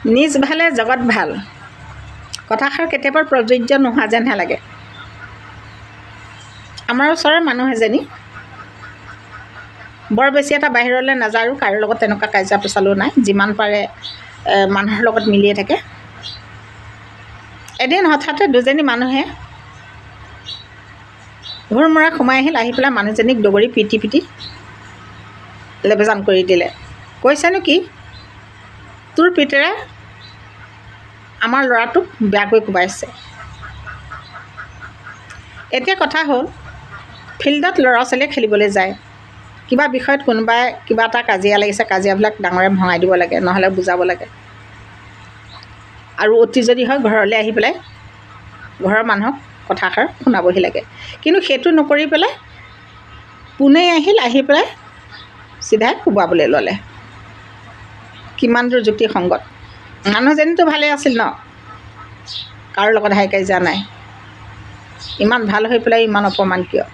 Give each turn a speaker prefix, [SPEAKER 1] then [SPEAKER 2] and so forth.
[SPEAKER 1] নিজ ভালে জগত ভাল কথাষাৰ কেতিয়াবা প্ৰযোজ্য নোহোৱা যেনহে লাগে। আমাৰ ওচৰৰ মানুহ এজনী বৰ বেছি এটা বাহিৰলৈ নাযায় আৰু কাৰো লগত তেনেকুৱা কাজিয়া পেচালো নাই, যিমান পাৰে মানুহৰ লগত মিলিয়ে থাকে। এদিন হঠাতে দুজনী মানুহে ঘূৰমূৰা সোমাই আহি পেলাই মানুহজনীক দগৰি পিটি লেবেজান কৰি দিলে। কৈছেনো কি, তোৰ পিতেৰে আমাৰ ল'ৰাটোক বেয়াকৈ কোবাইছে। এতিয়া কথা হ'ল, ফিল্ডত ল'ৰা ছোৱালীয়ে খেলিবলৈ যায়, কিবা বিষয়ত কোনোবাই কিবা এটা কাজিয়া লাগিছে, কাজিয়াবিলাক ডাঙৰে ভঙাই দিব লাগে, নহ'লে বুজাব লাগে। আৰু অতি যদি হয় ঘৰলৈ আহি পেলাই ঘৰৰ মানুহক কথাষাৰ শুনাবহি লাগে। কিন্তু সেইটো নকৰি পেলাই পোনেই আহি পেলাই চিধাই কোবাবলৈ ল'লে। কিমান দূৰ যুক্তিসংগত? মানুহজনীতো ভালেই আছিল ন, কাৰো লগত হাই কাজিয়া নাই, ইমান ভাল হৈ পেলাই ইমান অপমান কিয়?